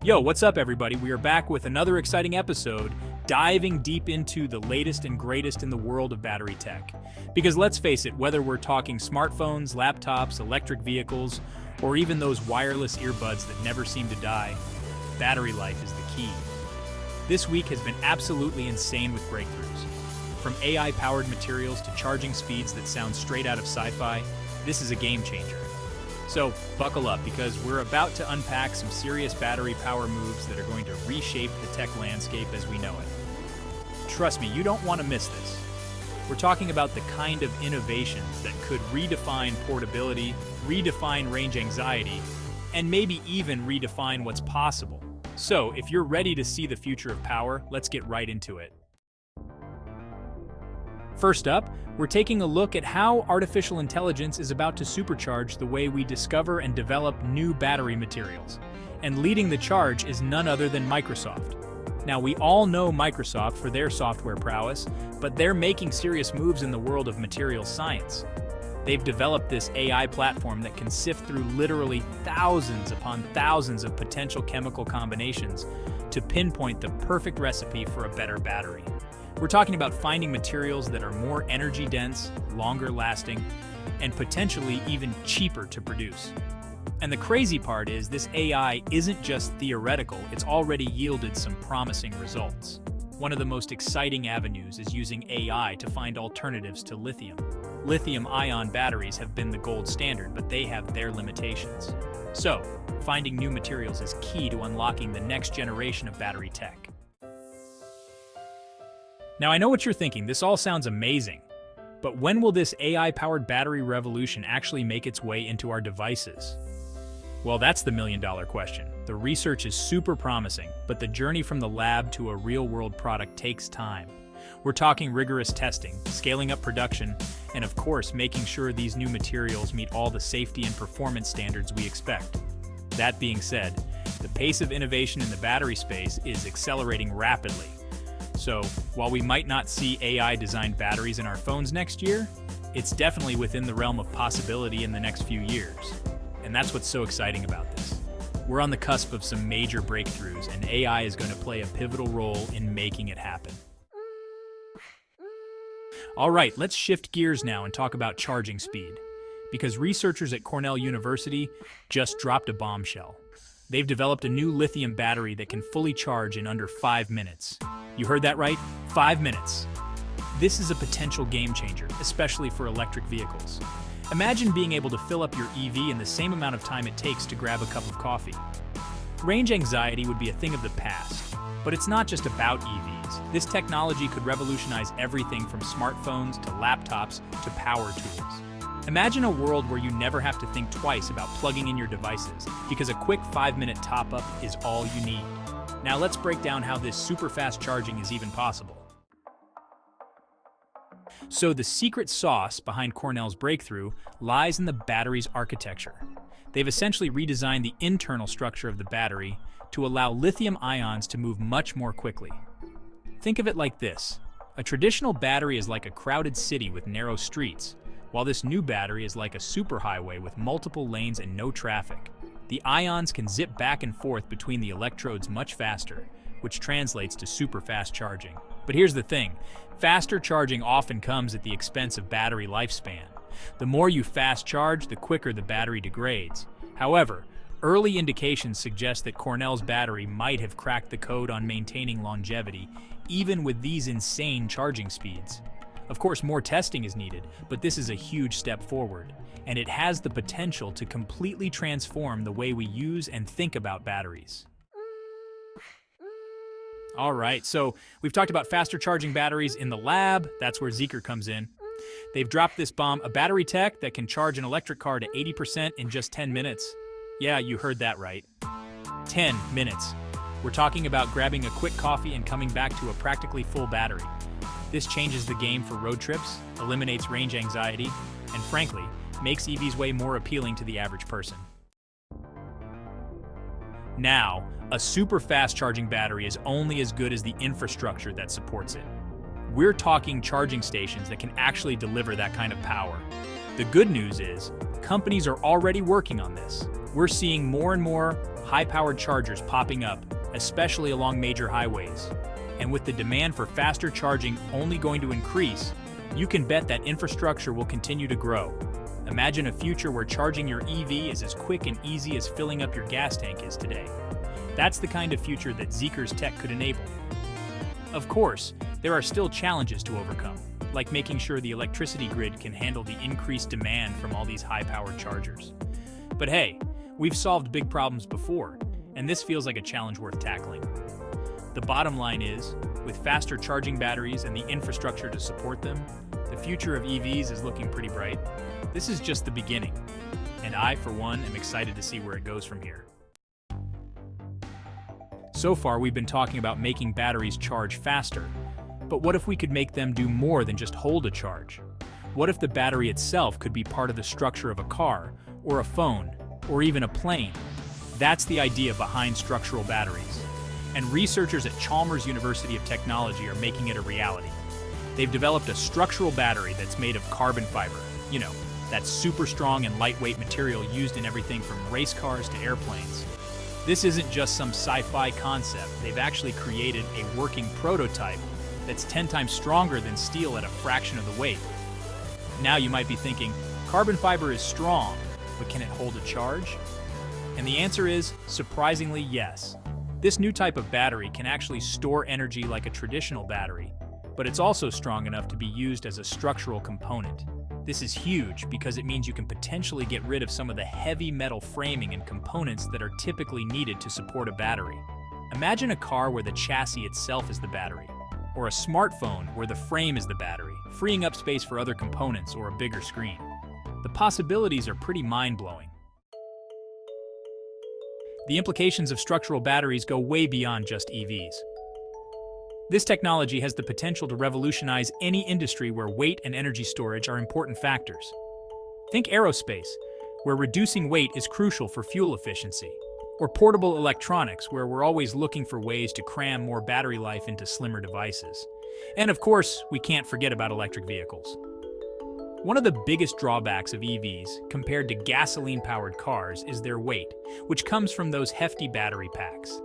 Yo, what's up, everybody? We are back with another exciting episode, diving deep into the latest and greatest in the world of battery tech. Because let's face it, whether we're talking smartphones, laptops, electric vehicles, or even those wireless earbuds that never seem to die, battery life is the key. This week has been absolutely insane with breakthroughs. From AI-powered materials to charging speeds that sound straight out of sci-fi, this is a game changer. So buckle up, because we're about to unpack some serious battery power moves that are going to reshape the tech landscape as we know it. Trust me, you don't want to miss this. We're talking about the kind of innovations that could redefine portability, redefine range anxiety, and maybe even redefine what's possible. So if you're ready to see the future of power, let's get right into it. First up, we're taking a look at how artificial intelligence is about to supercharge the way we discover and develop new battery materials. And leading the charge is none other than Microsoft. Now, we all know Microsoft for their software prowess, but they're making serious moves in the world of materials science. They've developed this AI platform that can sift through literally thousands upon thousands of potential chemical combinations to pinpoint the perfect recipe for a better battery. We're talking about finding materials that are more energy dense, longer lasting, and potentially even cheaper to produce. And the crazy part is this AI isn't just theoretical, it's already yielded some promising results. One of the most exciting avenues is using AI to find alternatives to lithium. Lithium-ion batteries have been the gold standard, but they have their limitations. So, finding new materials is key to unlocking the next generation of battery tech. Now, I know what you're thinking, this all sounds amazing, but when will this AI-powered battery revolution actually make its way into our devices? Well, that's the million-dollar question. The research is super promising, but the journey from the lab to a real-world product takes time. We're talking rigorous testing, scaling up production, and of course, making sure these new materials meet all the safety and performance standards we expect. That being said, the pace of innovation in the battery space is accelerating rapidly. So, while we might not see AI-designed batteries in our phones next year, it's definitely within the realm of possibility in the next few years. And that's what's so exciting about this. We're on the cusp of some major breakthroughs, and AI is going to play a pivotal role in making it happen. All right, let's shift gears now and talk about charging speed, because researchers at Cornell University just dropped a bombshell. They've developed a new lithium battery that can fully charge in under 5 minutes. You heard that right? 5 minutes. This is a potential game changer, especially for electric vehicles. Imagine being able to fill up your EV in the same amount of time it takes to grab a cup of coffee. Range anxiety would be a thing of the past, but it's not just about EVs. This technology could revolutionize everything from smartphones to laptops to power tools. Imagine a world where you never have to think twice about plugging in your devices, because a quick 5-minute top-up is all you need. Now let's break down how this super fast charging is even possible. So the secret sauce behind Cornell's breakthrough lies in the battery's architecture. They've essentially redesigned the internal structure of the battery to allow lithium ions to move much more quickly. Think of it like this. A traditional battery is like a crowded city with narrow streets, while this new battery is like a superhighway with multiple lanes and no traffic. The ions can zip back and forth between the electrodes much faster, which translates to super fast charging. But here's the thing, faster charging often comes at the expense of battery lifespan. The more you fast charge, the quicker the battery degrades. However, early indications suggest that Cornell's battery might have cracked the code on maintaining longevity, even with these insane charging speeds. Of course, more testing is needed, but this is a huge step forward, and it has the potential to completely transform the way we use and think about batteries. All right, so we've talked about faster charging batteries in the lab. That's where Zeekr comes in. They've dropped this bomb, a battery tech that can charge an electric car to 80% in just 10 minutes. Yeah, you heard that right. 10 minutes. We're talking about grabbing a quick coffee and coming back to a practically full battery. This changes the game for road trips, eliminates range anxiety, and frankly, makes EVs way more appealing to the average person. Now, a super fast charging battery is only as good as the infrastructure that supports it. We're talking charging stations that can actually deliver that kind of power. The good news is, companies are already working on this. We're seeing more and more high-powered chargers popping up, especially along major highways. And with the demand for faster charging only going to increase, you can bet that infrastructure will continue to grow. Imagine a future where charging your EV is as quick and easy as filling up your gas tank is today. That's the kind of future that Zeekr's tech could enable. Of course, there are still challenges to overcome, like making sure the electricity grid can handle the increased demand from all these high-powered chargers. But hey, we've solved big problems before, and this feels like a challenge worth tackling. The bottom line is, with faster charging batteries and the infrastructure to support them, the future of EVs is looking pretty bright. This is just the beginning, and I, for one, am excited to see where it goes from here. So far, we've been talking about making batteries charge faster, but what if we could make them do more than just hold a charge? What if the battery itself could be part of the structure of a car, or a phone, or even a plane? That's the idea behind structural batteries. And researchers at Chalmers University of Technology are making it a reality. They've developed a structural battery that's made of carbon fiber, that super strong and lightweight material used in everything from race cars to airplanes. This isn't just some sci-fi concept. They've actually created a working prototype that's 10 times stronger than steel at a fraction of the weight. Now you might be thinking, carbon fiber is strong, but can it hold a charge? And the answer is, surprisingly, yes. This new type of battery can actually store energy like a traditional battery, but it's also strong enough to be used as a structural component. This is huge because it means you can potentially get rid of some of the heavy metal framing and components that are typically needed to support a battery. Imagine a car where the chassis itself is the battery, or a smartphone where the frame is the battery, freeing up space for other components or a bigger screen. The possibilities are pretty mind-blowing. The implications of structural batteries go way beyond just EVs. This technology has the potential to revolutionize any industry where weight and energy storage are important factors. Think aerospace, where reducing weight is crucial for fuel efficiency, or portable electronics, where we're always looking for ways to cram more battery life into slimmer devices. And of course, we can't forget about electric vehicles. One of the biggest drawbacks of EVs compared to gasoline-powered cars is their weight, which comes from those hefty battery packs.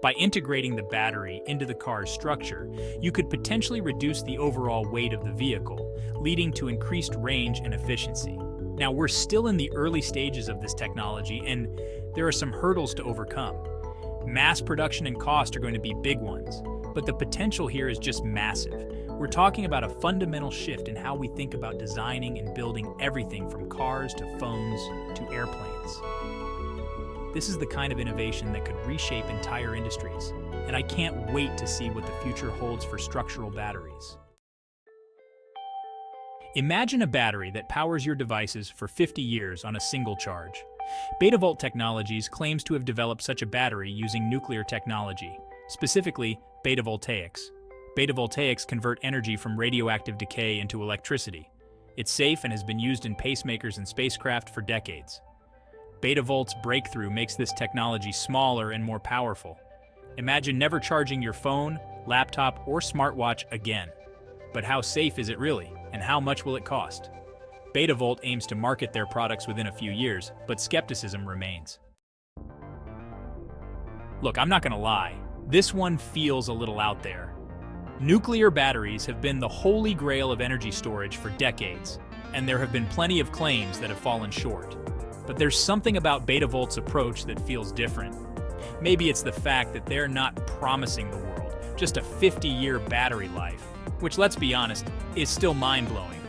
By integrating the battery into the car's structure, you could potentially reduce the overall weight of the vehicle, leading to increased range and efficiency. Now, we're still in the early stages of this technology, and there are some hurdles to overcome. Mass production and cost are going to be big ones, but the potential here is just massive. We're talking about a fundamental shift in how we think about designing and building everything from cars to phones to airplanes. This is the kind of innovation that could reshape entire industries, and I can't wait to see what the future holds for structural batteries. Imagine a battery that powers your devices for 50 years on a single charge. Betavolt Technologies claims to have developed such a battery using nuclear technology, specifically betavoltaics. Betavoltaics convert energy from radioactive decay into electricity. It's safe and has been used in pacemakers and spacecraft for decades. Betavolt's breakthrough makes this technology smaller and more powerful. Imagine never charging your phone, laptop, or smartwatch again. But how safe is it really, and how much will it cost? Betavolt aims to market their products within a few years, but skepticism remains. Look, I'm not gonna lie, this one feels a little out there. Nuclear batteries have been the holy grail of energy storage for decades, and there have been plenty of claims that have fallen short. But there's something about Betavolt's approach that feels different. Maybe it's the fact that they're not promising the world just a 50-year battery life, which, let's be honest, is still mind-blowing.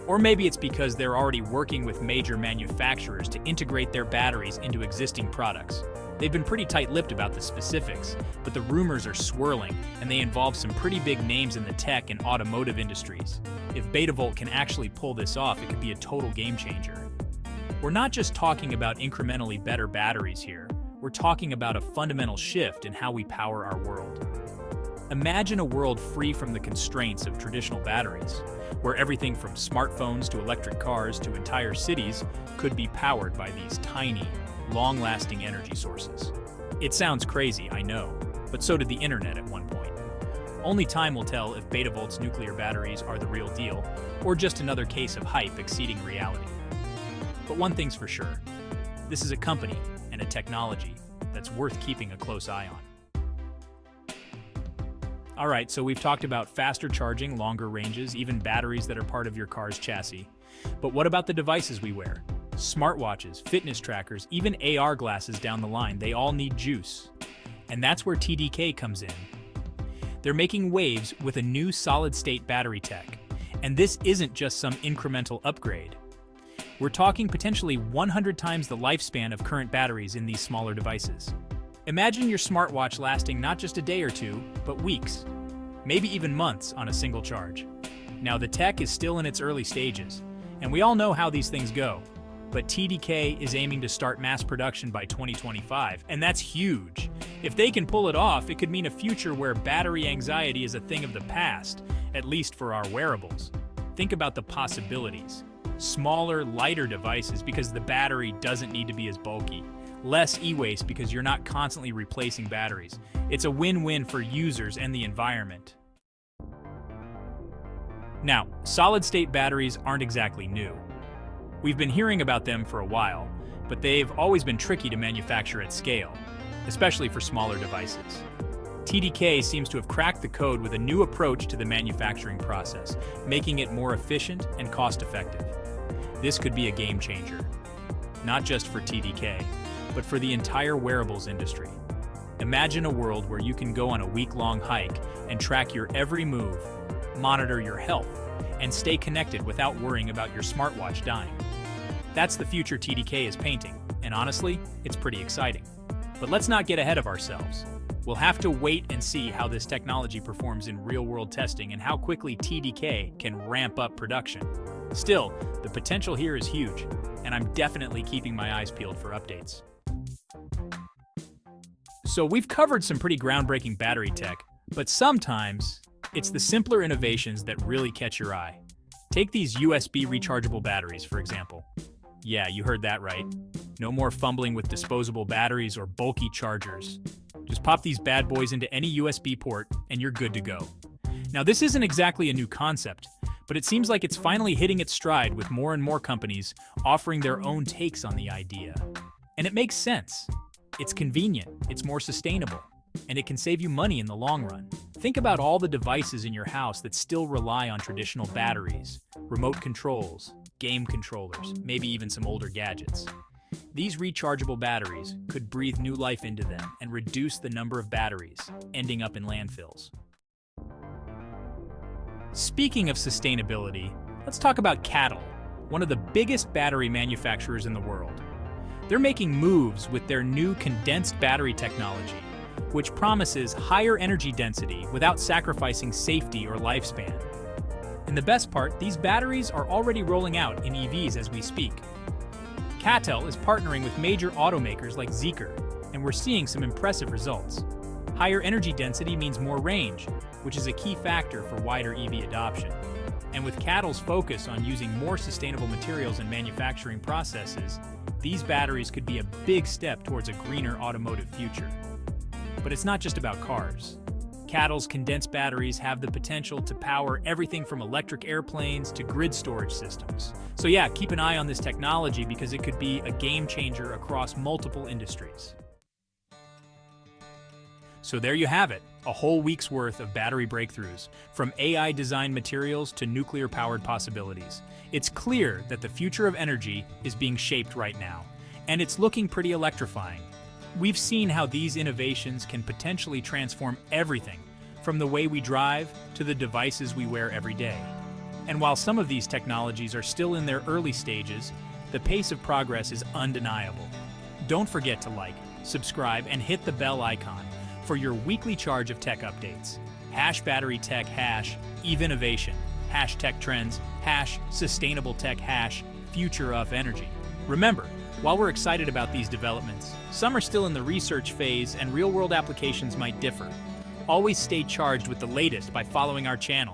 Or maybe it's because they're already working with major manufacturers to integrate their batteries into existing products. They've been pretty tight-lipped about the specifics, but the rumors are swirling, and they involve some pretty big names in the tech and automotive industries. If Betavolt can actually pull this off, it could be a total game-changer. We're not just talking about incrementally better batteries here. We're talking about a fundamental shift in how we power our world. Imagine a world free from the constraints of traditional batteries, where everything from smartphones to electric cars to entire cities could be powered by these tiny, long-lasting energy sources. It sounds crazy, I know, but so did the internet at one point. Only time will tell if Betavolt's nuclear batteries are the real deal, or just another case of hype exceeding reality. But one thing's for sure, this is a company, and a technology that's worth keeping a close eye on. All right, so we've talked about faster charging, longer ranges, even batteries that are part of your car's chassis. But what about the devices we wear? Smartwatches, fitness trackers, even AR glasses down the line, they all need juice. And that's where TDK comes in. They're making waves with a new solid-state battery tech. And this isn't just some incremental upgrade. We're talking potentially 100 times the lifespan of current batteries in these smaller devices. Imagine your smartwatch lasting not just a day or two, but weeks, maybe even months on a single charge. Now, the tech is still in its early stages, and we all know how these things go. But TDK is aiming to start mass production by 2025, and that's huge. If they can pull it off, it could mean a future where battery anxiety is a thing of the past, at least for our wearables. Think about the possibilities. Smaller, lighter devices because the battery doesn't need to be as bulky. Less e-waste because you're not constantly replacing batteries. It's a win-win for users and the environment. Now, solid-state batteries aren't exactly new. We've been hearing about them for a while, but they've always been tricky to manufacture at scale, especially for smaller devices. TDK seems to have cracked the code with a new approach to the manufacturing process, making it more efficient and cost-effective. This could be a game changer, not just for TDK, but for the entire wearables industry. Imagine a world where you can go on a week-long hike and track your every move, monitor your health, and stay connected without worrying about your smartwatch dying. That's the future TDK is painting, and honestly, it's pretty exciting. But let's not get ahead of ourselves. We'll have to wait and see how this technology performs in real-world testing and how quickly TDK can ramp up production. Still, the potential here is huge, and I'm definitely keeping my eyes peeled for updates. So we've covered some pretty groundbreaking battery tech, but sometimes it's the simpler innovations that really catch your eye. Take these USB rechargeable batteries, for example. Yeah, you heard that right. No more fumbling with disposable batteries or bulky chargers. Just pop these bad boys into any USB port and you're good to go. Now, this isn't exactly a new concept, but it seems like it's finally hitting its stride with more and more companies offering their own takes on the idea. And it makes sense. It's convenient, it's more sustainable, and it can save you money in the long run. Think about all the devices in your house that still rely on traditional batteries, remote controls, game controllers, maybe even some older gadgets. These rechargeable batteries could breathe new life into them and reduce the number of batteries ending up in landfills. Speaking of sustainability, let's talk about CATL, one of the biggest battery manufacturers in the world. They're making moves with their new condensed battery technology, which promises higher energy density without sacrificing safety or lifespan. And the best part, these batteries are already rolling out in EVs as we speak. CATL is partnering with major automakers like Zeekr, and we're seeing some impressive results. Higher energy density means more range, which is a key factor for wider EV adoption. And with CATL's focus on using more sustainable materials in manufacturing processes, these batteries could be a big step towards a greener automotive future. But it's not just about cars. CATL's condensed batteries have the potential to power everything from electric airplanes to grid storage systems. So yeah, keep an eye on this technology because it could be a game changer across multiple industries. So there you have it, a whole week's worth of battery breakthroughs, from AI-designed materials to nuclear-powered possibilities. It's clear that the future of energy is being shaped right now, and it's looking pretty electrifying. We've seen how these innovations can potentially transform everything, from the way we drive to the devices we wear every day. And while some of these technologies are still in their early stages, the pace of progress is undeniable. Don't forget to like, subscribe, and hit the bell icon for your weekly charge of tech updates. #BatteryTech, #EVinnovation, #TechTrends, #SustainableTech, #FutureOfEnergy. Remember, while we're excited about these developments, some are still in the research phase and real-world applications might differ. Always stay charged with the latest by following our channel.